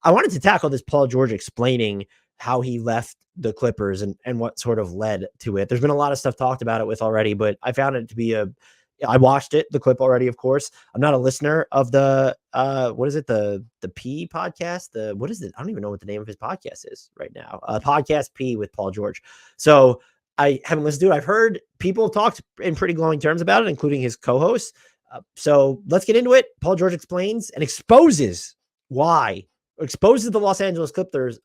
I wanted to tackle this Paul George explaining how he left the Clippers and what sort of led to it. There's been a lot of stuff talked about it with already, but I found it to be I watched it, the clip already, of course. I'm not a listener of the what is it, the P podcast? What is it? I don't even know what the name of his podcast is right now. Podcast P with Paul George. So I haven't listened to it. I've heard people talk in pretty glowing terms about it, including his co-hosts. So let's get into it. Paul George explains and exposes the Los Angeles Clippers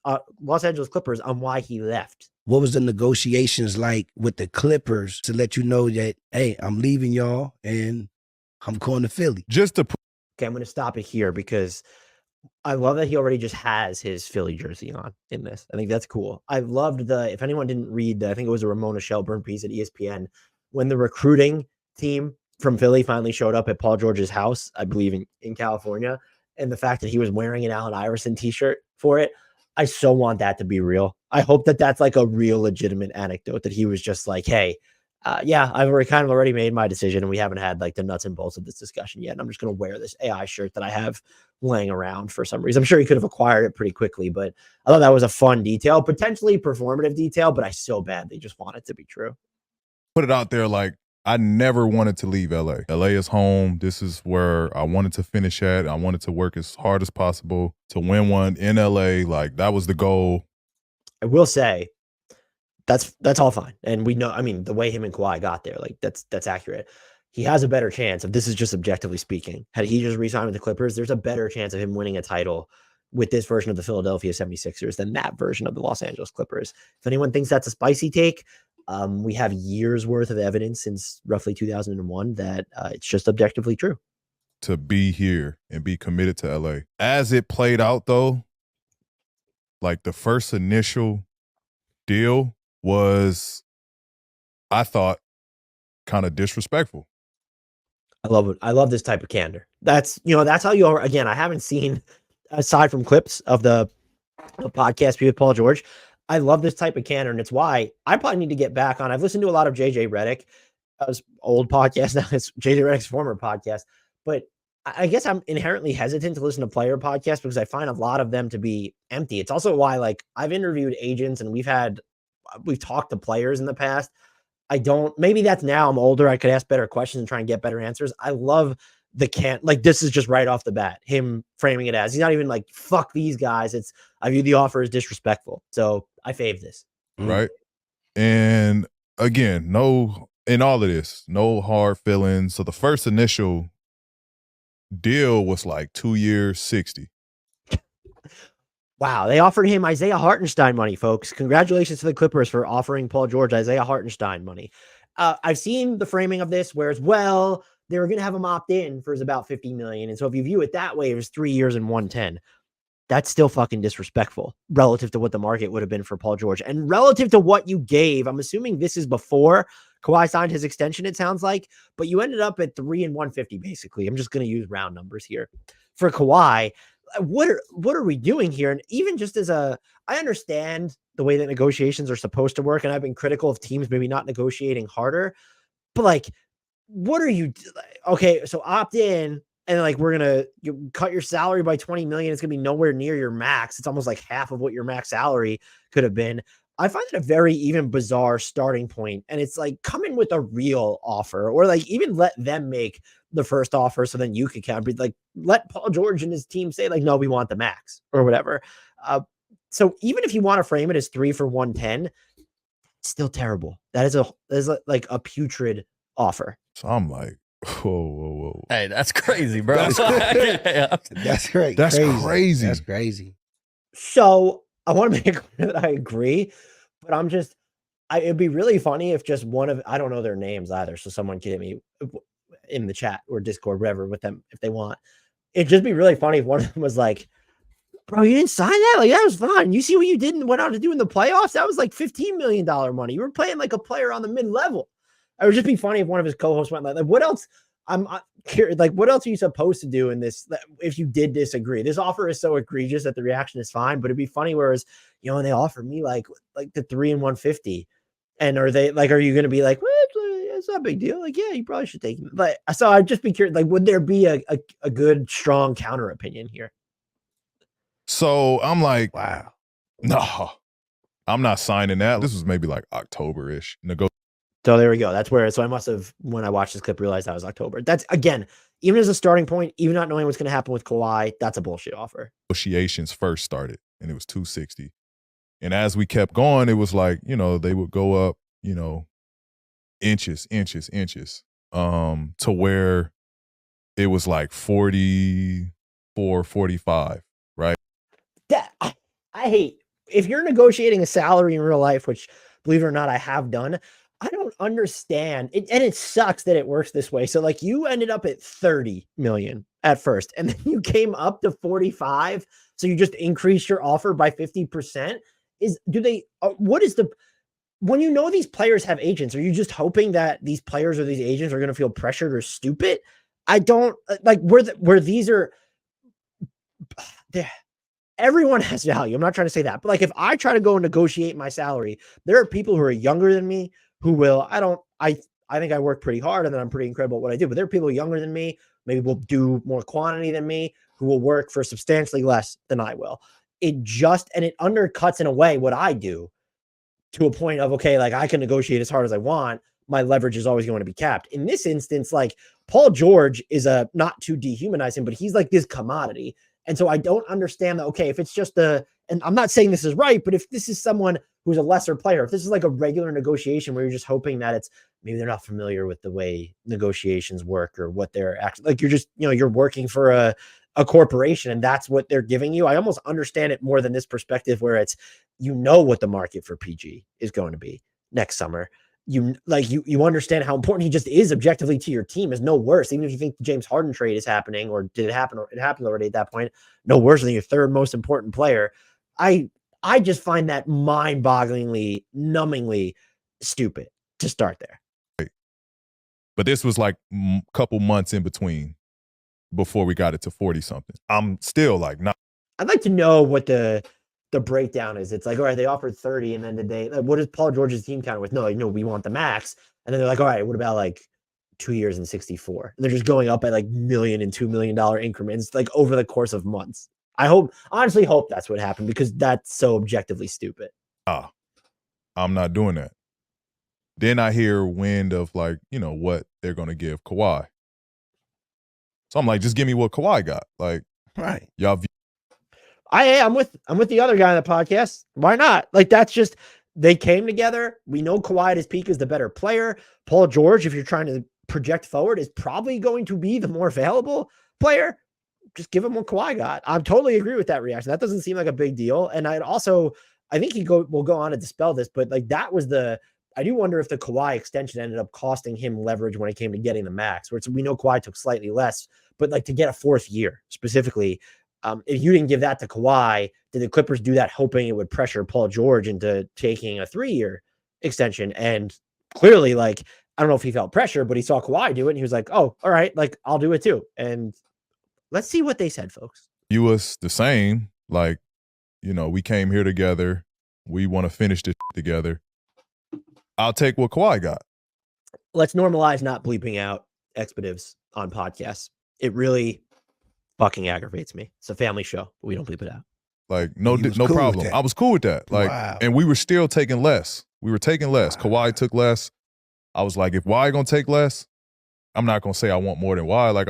on why he left. What was the negotiations like with the Clippers to let you know that, hey, I'm leaving y'all and I'm going to Philly? Okay, I'm going to stop it here because I love that he already just has his Philly jersey on in this. I think that's cool. I loved if anyone didn't read I think it was a Ramona Shelburne piece at ESPN, when the recruiting team from Philly finally showed up at Paul George's house, I believe in California, and the fact that he was wearing an Allen Iverson t-shirt for it. I so want that to be real. I hope that that's like a real legitimate anecdote, that he was just like, hey, yeah, I've already made my decision and we haven't had like the nuts and bolts of this discussion yet. And I'm just going to wear this AI shirt that I have laying around for some reason. I'm sure he could have acquired it pretty quickly, but I thought that was a fun detail, potentially performative detail, but I so badly just want it to be true. Put it out there like, I never wanted to leave LA. LA is home. This is where I wanted to finish at. I wanted to work as hard as possible to win one in LA. Like, that was the goal. I will say that's all fine. And we know, I mean, the way him and Kawhi got there, like that's accurate. He has a better chance, if this is just objectively speaking, had he just re-signed with the Clippers, there's a better chance of him winning a title with this version of the Philadelphia 76ers than that version of the Los Angeles Clippers. If anyone thinks that's a spicy take, we have years worth of evidence since roughly 2001 that it's just objectively true. To be here and be committed to LA. As it played out though, like the first initial deal was, I thought, kind of disrespectful. I love it. I love this type of candor. That's how you are. Again, I haven't seen, aside from clips of the podcast with Paul George, I love this type of candor, and it's why I probably need to get back on. I've listened to a lot of JJ Redick, his old podcast. Now it's JJ Redick's former podcast, but I guess I'm inherently hesitant to listen to player podcasts because I find a lot of them to be empty. It's also why, like, I've interviewed agents and we've talked to players in the past. Maybe that's now I'm older. I could ask better questions and try and get better answers. I love this is just right off the bat, him framing it as, he's not even like, fuck these guys. I view the offer as disrespectful. So I fave this. Right. And again, in all of this, no hard feelings. So the first initial deal was like 2 years, 60. Wow. They offered him Isaiah Hartenstein money, folks. Congratulations to the Clippers for offering Paul George Isaiah Hartenstein money. I've seen the framing of this where they were going to have him opt in for about $50 million. And so if you view it that way, it was 3 years and 110. That's still fucking disrespectful relative to what the market would have been for Paul George and relative to what you gave. I'm assuming this is before Kawhi signed his extension, it sounds like, but you ended up at 3 and 150, basically. I'm just going to use round numbers here for Kawhi. What are we doing here? And even just I understand the way that negotiations are supposed to work. And I've been critical of teams maybe not negotiating harder, but like, what are you? Okay, so opt in. And like, we're going to cut your salary by 20 million. It's going to be nowhere near your max. It's almost like half of what your max salary could have been. I find it a very even bizarre starting point. And it's like, come in with a real offer, or like even let them make the first offer. So then you could count, like, let Paul George and his team say like, no, we want the max or whatever. So even if you want to frame it as 3 for 110, it's still terrible. That is like a putrid offer. So I'm like, whoa. Hey, that's crazy, bro. That's great. That's crazy. That's crazy. So I want to make clear that I agree, but it'd be really funny if just I don't know their names either. So someone can hit me in the chat or Discord, whatever, with them if they want. It'd just be really funny if one of them was like, bro, you didn't sign that? Like, that was fine. You see what you did and went on to do in the playoffs? That was like $15 million money. You were playing like a player on the mid-level. It would just be funny if one of his co-hosts went like, what else? I'm curious, like, what else are you supposed to do in this if you did disagree? This offer is so egregious that the reaction is fine, but it'd be funny whereas, and they offered me like the 3 and 150. And are you going to be like, well, it's not a big deal? Like, yeah, you probably should take it. But so I'd just be curious, like, would there be a good, strong counter opinion here? So I'm like, Wow. no, I'm not signing that. This was maybe like October-ish. So there we go. That's where. So I must have, when I watched this clip, realized that was October. That's, again, even as a starting point, even not knowing what's going to happen with Kawhi, that's a bullshit offer. Negotiations first started, and it was 260. And as we kept going, it was like, they would go up, inches, to where it was like 44, 45, right? That I hate. If you're negotiating a salary in real life, which, believe it or not, I have done, I don't understand it, and it sucks that it works this way. So like, you ended up at 30 million at first, and then you came up to 45. So you just increased your offer by 50%. What is the, when you know these players have agents, are you just hoping that these players or these agents are going to feel pressured or stupid? I don't like where these are. Everyone has value. I'm not trying to say that, but like, if I try to go and negotiate my salary, there are people who are younger than me who will. I think I work pretty hard and then I'm pretty incredible at what I do. But there are people younger than me, maybe will do more quantity than me, who will work for substantially less than I will. It undercuts in a way what I do, to a point of, okay, like, I can negotiate as hard as I want. My leverage is always going to be capped. In this instance, like, Paul George is not to dehumanize him, but he's like this commodity. And so I don't understand that. Okay, if it's just and I'm not saying this is right, but if this is someone who's a lesser player, if this is like a regular negotiation where you're just hoping that it's, maybe they're not familiar with the way negotiations work or what they're actually like, you're just, you're working for a corporation and that's what they're giving you. I almost understand it more than this perspective where it's, what the market for PG is going to be next summer. You understand how important he just is objectively to your team, is no worse. Even if you think the James Harden trade is happening, or did it happen, or it happened already at that point, no worse than your third most important player. I just find that mind-bogglingly, numbingly stupid to start there. But this was like a couple months in between before we got it to 40 something. I'm still like, not. I'd like to know what the breakdown is. It's like, all right, they offered 30, and then what is Paul George's team counter with? No, we want the max. And then they're like, all right, what about like 2 years and 64? And they're just going up by like $1 million and $2 million increments, like over the course of months. I honestly hope that's what happened, because that's so objectively stupid. I'm not doing that. Then I hear wind of like, what they're going to give Kawhi. So I'm like, just give me what Kawhi got. Like, right. Y'all. I'm with the other guy on the podcast. Why not? Like, that's just, they came together. We know Kawhi at his peak is the better player. Paul George, if you're trying to project forward, is probably going to be the more valuable player. Just give him what Kawhi got. I totally agree with that reaction. That doesn't seem like a big deal. And I think will go on to dispel this, but like, that was I do wonder if the Kawhi extension ended up costing him leverage when it came to getting the max, where we know Kawhi took slightly less, but like, to get a fourth year specifically, if you didn't give that to Kawhi, did the Clippers do that hoping it would pressure Paul George into taking a 3-year extension? And clearly, like, I don't know if he felt pressure, but he saw Kawhi do it and he was like, oh, all right, like, I'll do it too. And let's see what they said, folks. You was the same. Like, we came here together. We want to finish this together. I'll take what Kawhi got. Let's normalize not bleeping out expletives on podcasts. It really fucking aggravates me. It's a family show, but we don't bleep it out. Like, no problem. I was cool with that. Like, wow. And we were still taking less. We were taking less. Wow. Kawhi took less. I was like, if Kawhi gonna take less, I'm not gonna say I want more than Kawhi. Like,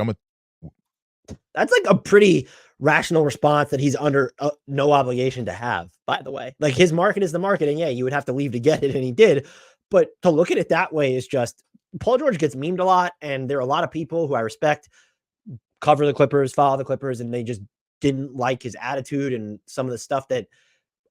that's like a pretty rational response that he's under no obligation to have, by the way. Like, his market is the market, and yeah, you would have to leave to get it, and he did. But to look at it that way is just, Paul George gets memed a lot, and there are a lot of people who I respect cover the Clippers, follow the Clippers, and they just didn't like his attitude and some of the stuff that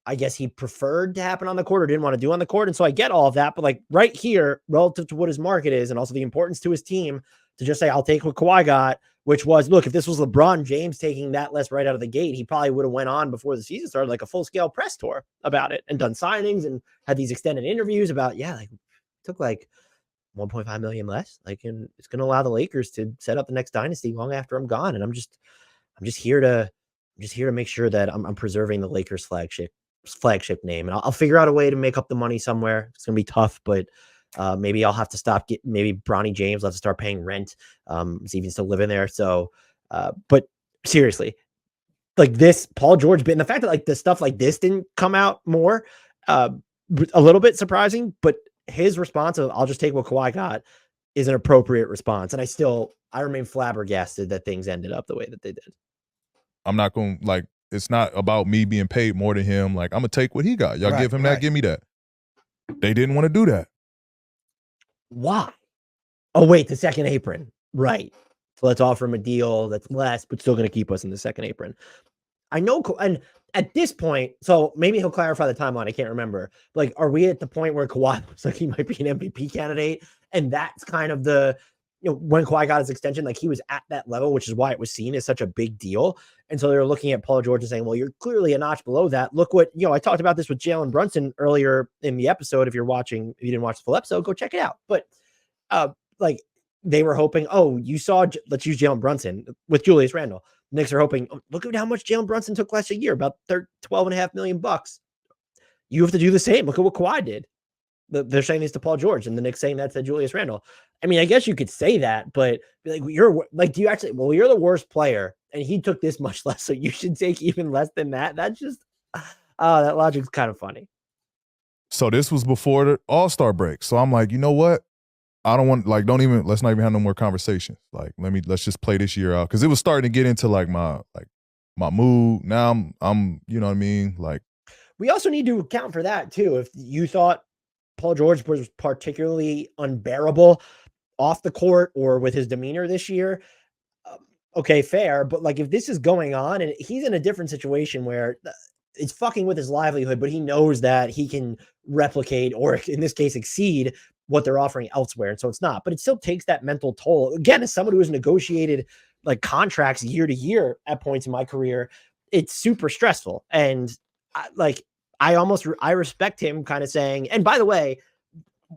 I guess he preferred to happen on the court or didn't want to do on the court. And so I get all of that, but like, right here, relative to what his market is and also the importance to his team, to just say, I'll take what Kawhi got, which was, look, if this was LeBron James taking that less right out of the gate, he probably would have went on before the season started, like a full-scale press tour about it and done signings and had these extended interviews about, like, took like 1.5 million less. Like, and it's going to allow the Lakers to set up the next dynasty long after I'm gone. And I'm just here to make sure that I'm preserving the Lakers flagship name. And I'll figure out a way to make up the money somewhere. It's going to be tough, but maybe I'll have to stop. Maybe Bronny James will have to start paying rent. Is even still living there. So, but seriously, like this Paul George bit, and the fact that like the stuff like this didn't come out more, a little bit surprising, but his response of I'll just take what Kawhi got is an appropriate response. And I remain flabbergasted that things ended up the way that they did. I'm not going to like, it's not about me being paid more than him. Like, I'm going to take what he got. Y'all give him that, give me that. They didn't want to do that. Why? Oh, wait, the second apron. Right. So let's offer him a deal that's less, but still going to keep us in the second apron. I know, and at this point, so maybe he'll clarify the timeline. I can't remember. Like, are we at the point where Kawhi looks like he might be an MVP candidate? And that's kind of the, when Kawhi got his extension, like he was at that level, which is why it was seen as such a big deal. And so they're looking at Paul George and saying, well, you're clearly a notch below that. Look what, I talked about this with Jalen Brunson earlier in the episode. If you didn't watch the full episode, go check it out. But like they were hoping, let's use Jalen Brunson with Julius Randle. Knicks are hoping, look at how much Jalen Brunson took last year, about $12.5 million. You have to do the same. Look at what Kawhi did. They're saying this to Paul George, and the Knicks saying that to Julius Randle. I mean, I guess you could say that, but like you're the worst player, and he took this much less, so you should take even less than that. That's just that logic's kind of funny. So this was before the All-Star break. So I'm like, you know what? I don't want, like, let's not even have no more conversations. Like, let's just play this year out. Cause it was starting to get into like my mood. Now I'm, you know what I mean? Like, we also need to account for that too. If you thought Paul George was particularly unbearable off the court or with his demeanor this year, okay, fair. But like, if this is going on and he's in a different situation where it's fucking with his livelihood, but he knows that he can replicate, or in this case, exceed what they're offering elsewhere. And so it's not, but it still takes that mental toll. Again, as someone who has negotiated like contracts year to year at points in my career, it's super stressful. And I respect him kind of saying, and by the way,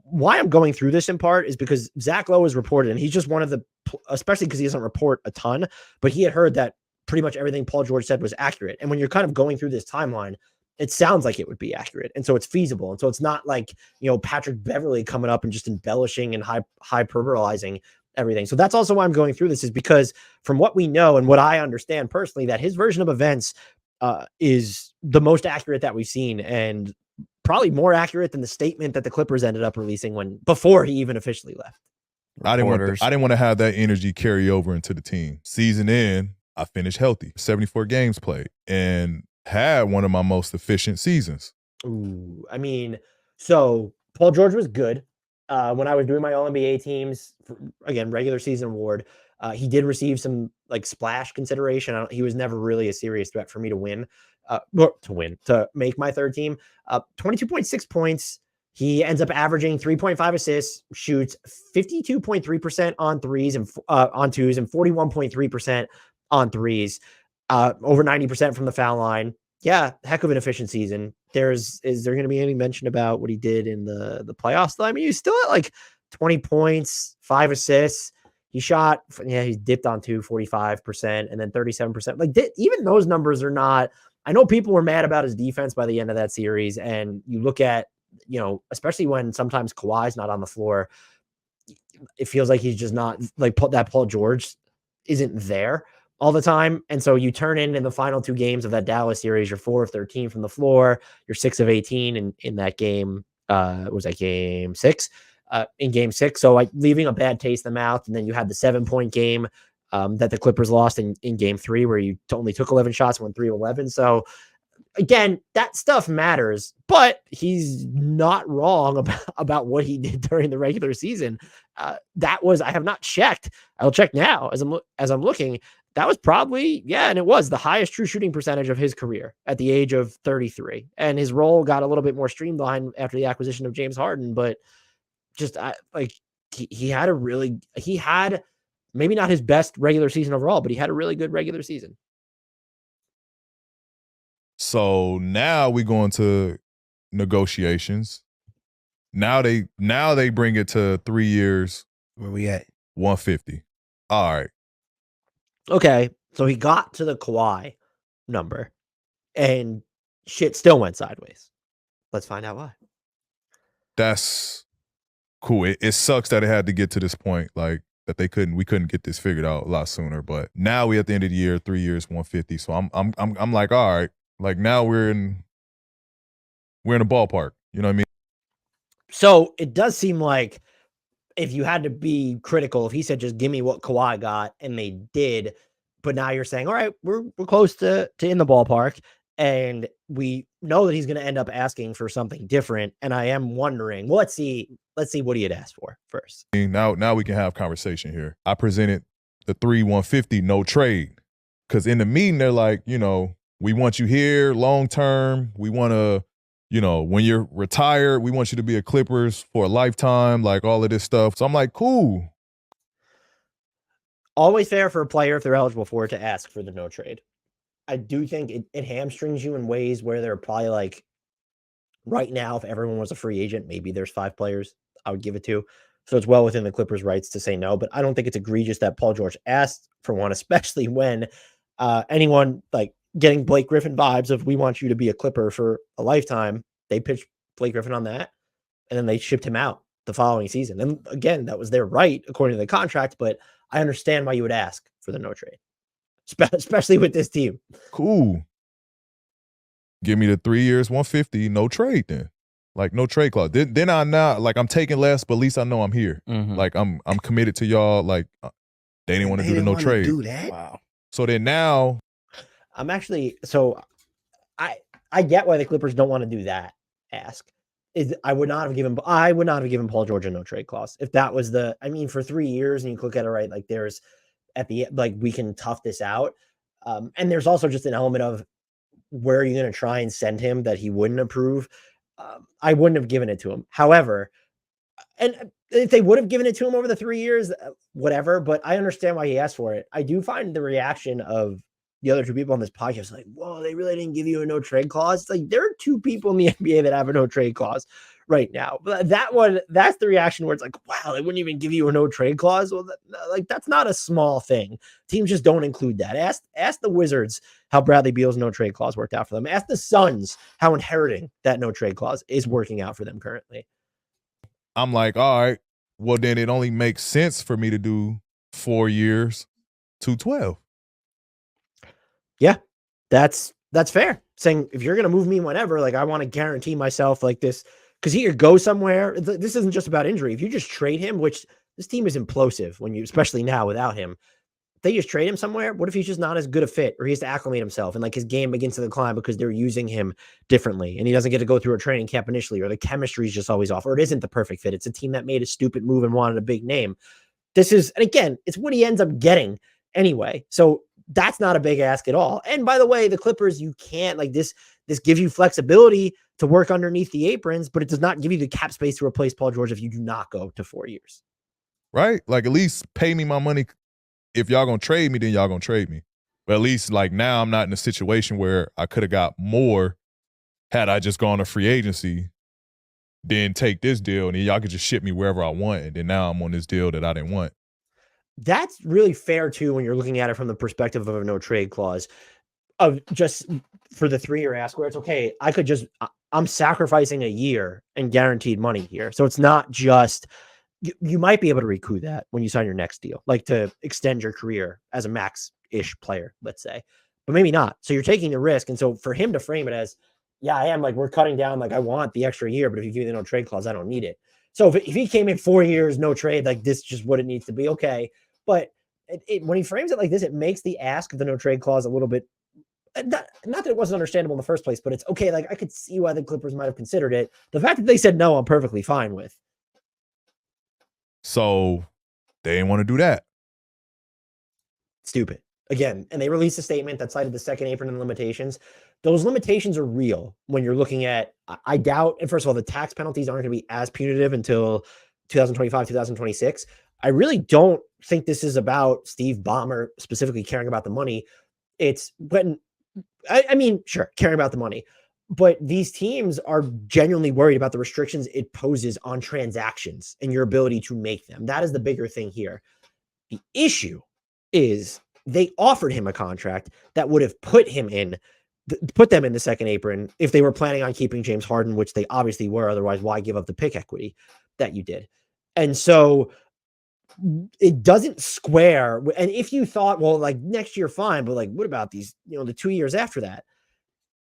why I'm going through this in part is because Zach Lowe is reported, and he's just one of the, especially because he doesn't report a ton, but he had heard that pretty much everything Paul George said was accurate. And when you're kind of going through this timeline, it sounds like it would be accurate. And so it's feasible. And so it's not like, Patrick Beverley coming up and just embellishing and hyperbolizing everything. So that's also why I'm going through this, is because from what we know and what I understand personally, that his version of events is the most accurate that we've seen, and probably more accurate than the statement that the Clippers ended up releasing before he even officially left. I didn't want to have that energy carry over into the team. Season in, I finished healthy, 74 games played, and had one of my most efficient seasons. Ooh, I mean, so Paul George was good. When I was doing my All-NBA teams, again, regular season award, he did receive some like splash consideration. He was never really a serious threat for me to win, to make my third team. 22.6 points. He ends up averaging 3.5 assists, shoots 52.3% on threes and on twos, and 41.3% on threes, over 90% from the foul line. Yeah, heck of an efficient season. Is there going to be any mention about what he did in the playoffs? I mean, he's still at like 20 points, 5 assists. He shot, he dipped on 45% and then 37%. Like even those numbers are not, I know people were mad about his defense by the end of that series. And you look at, especially when sometimes Kawhi's not on the floor, it feels like he's just not like that Paul George isn't there all the time. And so you turn in the final 2 games of that Dallas series, you're 4 of 13 from the floor, you're 6 of 18 in that game. Was that game 6? In game 6. So like leaving a bad taste in the mouth. And then you had the 7-point game that the Clippers lost in game 3, where you only took 11 shots, went 3 of 11. So again, that stuff matters, but he's not wrong about what he did during the regular season. I have not checked. I'll check now as I'm looking. That was probably, and it was the highest true shooting percentage of his career at the age of 33. And his role got a little bit more streamlined after the acquisition of James Harden, but just he had maybe not his best regular season overall, but he had a really good regular season. So now we go into negotiations. Now they bring it to 3 years. Where we at? 150. All right. Okay, so he got to the Kawhi number, and shit still went sideways. Let's find out why. That's cool. It sucks that it had to get to this point. Like, that we couldn't get this figured out a lot sooner. But now we at the end of the year, 3 years, 150. So I'm like, all right, like now we're in a ballpark. You know what I mean? So it does seem like if you had to be critical, if he said just give me what Kawhi got, and they did, but now you're saying, all right, we're close to in the ballpark, and we know that he's going to end up asking for something different. And I am wondering, well, let's see what he had asked for first. Now we can have conversation here. I presented the 150 no trade, because in the meeting they're like, you know, we want you here long term. We want to, you know, when you're retired, we want you to be a Clippers for a lifetime, like all of this stuff. So I'm like, cool. Always fair for a player, if they're eligible for it, to ask for the no trade. I do think it hamstrings you in ways where they're probably like, right now, if everyone was a free agent, maybe there's 5 players I would give it to. So it's well within the Clippers' rights to say no, but I don't think it's egregious that Paul George asked for one, especially when anyone like getting Blake Griffin vibes of we want you to be a Clipper for a lifetime. They pitched Blake Griffin on that, and then they shipped him out the following season. And again, that was their right according to the contract, but I understand why you would ask for the no trade, especially with this team. Cool. Give me the 3 years, 150, no trade then. Like no trade clause. Then I'm not like I'm taking less, but at least I know I'm here. Mm-hmm. Like I'm committed to y'all. Like they didn't want to do the no trade. Do that? Wow. So then now I'm actually I get why the Clippers don't want to do that ask. I would not have given Paul George a no trade clause if that was for 3 years, and you look at it right, like there's at the like we can tough this out. And there's also just an element of where are you going to try and send him that he wouldn't approve. I wouldn't have given it to him. However, and if they would have given it to him over the 3 years, whatever, but I understand why he asked for it. I do find the reaction of the other 2 people on this podcast like, whoa, they really didn't give you a no trade clause. It's like there are 2 people in the NBA that have a no trade clause right now. But that's the reaction where it's like, wow, they wouldn't even give you a no trade clause. Well, that's not a small thing. Teams just don't include that. Ask the Wizards how Bradley Beal's no trade clause worked out for them. Ask the Suns how inheriting that no trade clause is working out for them currently. I'm like, all right, well then it only makes sense for me to do 4 years, 212. Yeah, that's fair. Saying if you're going to move me whenever, like I want to guarantee myself like this, because he could go somewhere. This isn't just about injury. If you just trade him, which this team is implosive especially now without him, if they just trade him somewhere, what if he's just not as good a fit, or he has to acclimate himself and like his game begins to decline because they're using him differently and he doesn't get to go through a training camp initially, or the chemistry is just always off, or it isn't the perfect fit. It's a team that made a stupid move and wanted a big name. And again, it's what he ends up getting anyway. So that's not a big ask at all. And by the way, the Clippers, you can't like this gives you flexibility to work underneath the aprons, but it does not give you the cap space to replace Paul George if you do not go to 4 years. Right? Like at least pay me my money. If y'all gonna trade me, then y'all gonna trade me. But at least like now I'm not in a situation where I could have got more had I just gone to free agency, then take this deal, and then y'all could just ship me wherever I want. And then now I'm on this deal that I didn't want. That's really fair too when you're looking at it from the perspective of a no trade clause, of just for the 3 year ask where it's okay. I'm sacrificing a year and guaranteed money here. So it's not just, you might be able to recoup that when you sign your next deal, like to extend your career as a max-ish player, let's say, but maybe not. So you're taking the risk. And so for him to frame it as, yeah, I am, like, we're cutting down, like, I want the extra year, but if you give me the no trade clause, I don't need it. So if he came in 4 years, no trade, like this is just what it needs to be. Okay. But when he frames it like this, it makes the ask of the no trade clause a little bit, not that it wasn't understandable in the first place, but it's okay. Like I could see why the Clippers might have considered it. The fact that they said no, I'm perfectly fine with. So they didn't want to do that. Stupid. Again, and they released a statement that cited the second apron and limitations. Those limitations are real when you're looking at, I doubt, and first of all, the tax penalties aren't going to be as punitive until 2025, 2026. I really don't think this is about Steve Ballmer specifically caring about the money. It's when, I mean, sure, caring about the money, but these teams are genuinely worried about the restrictions it poses on transactions and your ability to make them. That is the bigger thing here. The issue is they offered him a contract that would have put them in the second apron if they were planning on keeping James Harden, which they obviously were. Otherwise, why give up the pick equity that you did? And so it doesn't square. And if you thought, well, like next year, fine, but like, what about these, the 2 years after that?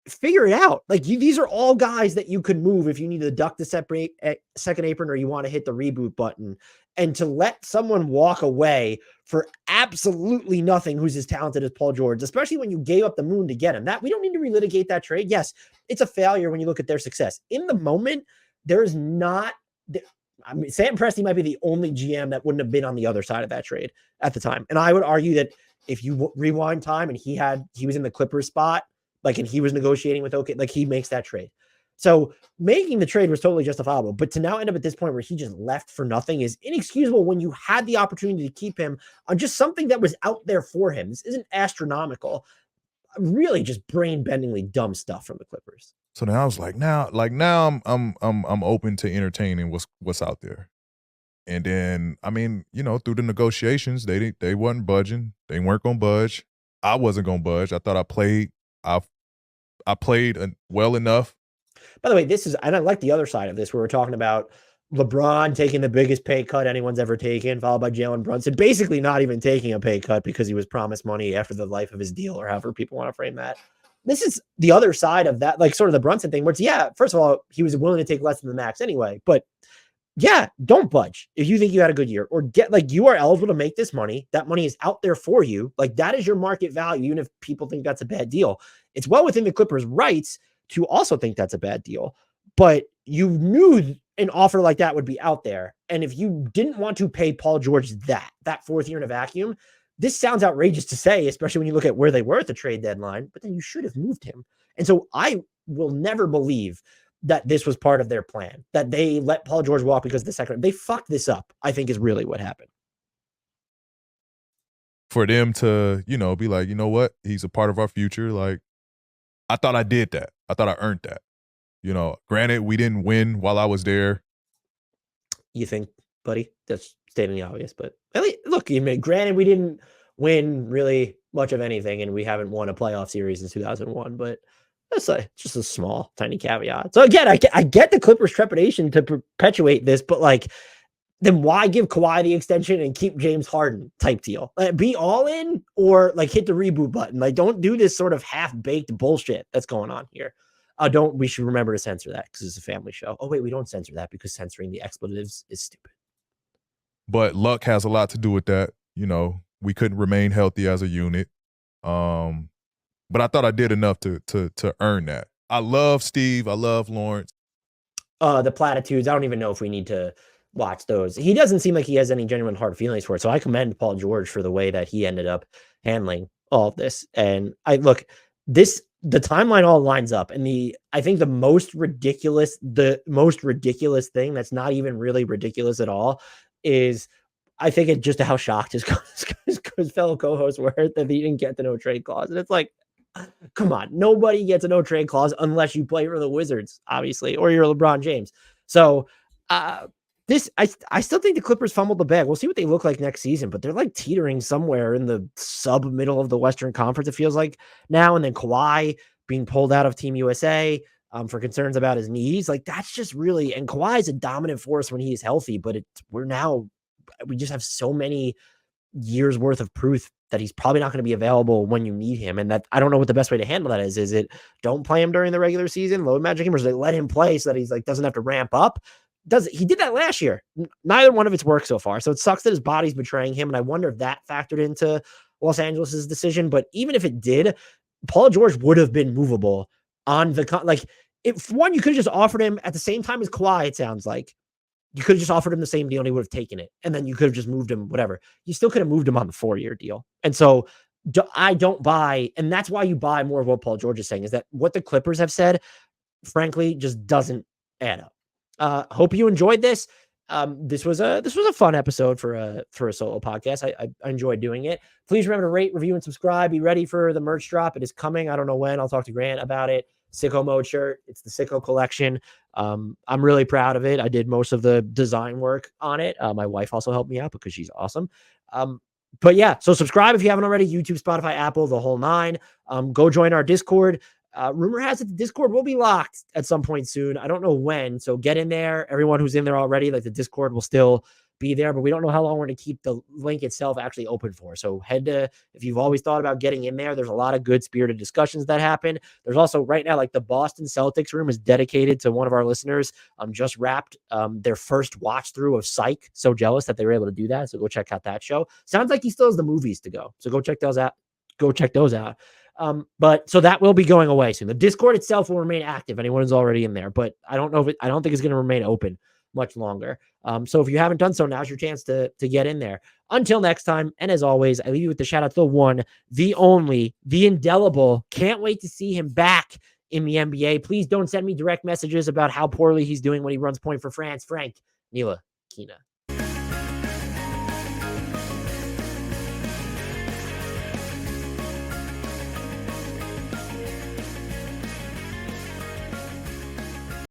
Figure it out. Like these are all guys that you could move if you need to duck the second apron or you want to hit the reboot button. And to let someone walk away for absolutely nothing who's as talented as Paul George, especially when you gave up the moon to get him, that we don't need to relitigate that trade. Yes, it's a failure when you look at their success. In the moment, there's not. I mean, Sam Presti might be the only GM that wouldn't have been on the other side of that trade at the time. And I would argue that if you rewind time and he was in the Clippers spot, like, and he was negotiating with OK, like he makes that trade. So making the trade was totally justifiable, but to now end up at this point where he just left for nothing is inexcusable when you had the opportunity to keep him on just something that was out there for him. This isn't astronomical, really just brain-bendingly dumb stuff from the Clippers. So now I was like, now I'm open to entertaining what's out there. And then, I mean, through the negotiations, they wasn't budging. They weren't gonna budge. I wasn't gonna budge. I thought I played well enough. By the way, and I like the other side of this, where we're talking about LeBron taking the biggest pay cut anyone's ever taken, followed by Jalen Brunson, basically not even taking a pay cut because he was promised money after the life of his deal, or however people want to frame that. This is the other side of that, like sort of the Brunson thing, where it's, first of all, he was willing to take less than the max anyway, but don't budge if you think you had a good year, or you are eligible to make this money. That money is out there for you. Like, that is your market value, even if people think that's a bad deal. It's well within the Clippers' rights to also think that's a bad deal, but you knew an offer like that would be out there. And if you didn't want to pay Paul George that fourth year in a vacuum, this sounds outrageous to say, especially when you look at where they were at the trade deadline, but then you should have moved him. And so I will never believe that this was part of their plan, that they let Paul George walk because of the second. They fucked this up, I think, is really what happened. For them to, be like, you know what? He's a part of our future. Like, I thought I did that. I thought I earned that. Granted, we didn't win while I was there. You think, buddy? That's stating the obvious, but look, granted, we didn't win really much of anything, and we haven't won a playoff series since 2001, but that's just a small, tiny caveat. So again, I get the Clippers' trepidation to perpetuate this, but then why give Kawhi the extension and keep James Harden type deal? Be all in, or hit the reboot button. Don't do this sort of half-baked bullshit that's going on here. We should remember to censor that because it's a family show. Oh wait, we don't censor that because censoring the expletives is stupid. But luck has a lot to do with that. We couldn't remain healthy as a unit. But I thought I did enough to earn that. I love Steve. I love Lawrence. The platitudes, I don't even know if we need to watch those. He doesn't seem like he has any genuine hard feelings for it. So I commend Paul George for the way that he ended up handling all of this. And the timeline all lines up. And I think the most ridiculous thing that's not even really ridiculous at all is, I think it's just how shocked his fellow co-hosts were that he didn't get the no trade clause. And it's like, come on, nobody gets a no trade clause unless you play for the Wizards, obviously, or you're LeBron James. So I still think the Clippers fumbled the bag. We'll see what they look like next season, but they're teetering somewhere in the sub middle of the Western Conference, it feels like now. And then Kawhi being pulled out of Team USA for concerns about his knees. That's just really, and Kawhi is a dominant force when he is healthy, but we just have so many years worth of proof that he's probably not going to be available when you need him. And that, I don't know what the best way to handle that is. Is it don't play him during the regular season, load magic him, or is they let him play so that he's doesn't have to ramp up? He did that last year. Neither one of it's worked so far. So it sucks that his body's betraying him. And I wonder if that factored into Los Angeles's decision. But even if it did, Paul George would have been movable on if one, you could have just offered him at the same time as Kawhi, it sounds like. You could have just offered him the same deal and he would have taken it. And then you could have just moved him, whatever. You still could have moved him on the 4-year deal. And so I don't buy, and that's why you buy more of what Paul George is saying, is that what the Clippers have said, frankly, just doesn't add up. Hope you enjoyed this. This was a fun episode for a solo podcast. I enjoyed doing it. Please remember to rate, review, and subscribe. Be ready for the merch drop. It is coming. I don't know when. I'll talk to Grant about it. Sicko Mode shirt. It's the Sicko collection. I'm really proud of it. I did most of the design work on it. My wife also helped me out because she's awesome. But yeah, so subscribe if you haven't already. YouTube, Spotify, Apple, the whole nine. Go join our Discord. Rumor has it the Discord will be locked at some point soon. I don't know when. So get in there. Everyone who's in there already, the Discord will still be there, but we don't know how long we're going to keep the link itself actually open for. So if you've always thought about getting in there, there's a lot of good spirited discussions that happen. There's also right now, like the Boston Celtics room is dedicated to one of our listeners. Just wrapped their first watch through of Psych. So jealous that they were able to do that. So go check out that show. Sounds like he still has the movies to go. So go check those out. But so that will be going away soon. The Discord itself will remain active. Anyone is already in there, but I don't know I don't think it's going to remain open much longer. So if you haven't done so, now's your chance to get in there. Until next time, and as always, I leave you with the shout out to the one, the only, the indelible. Can't wait to see him back in the NBA. Please don't send me direct messages about how poorly he's doing when he runs point for France. Frank Ntilikina.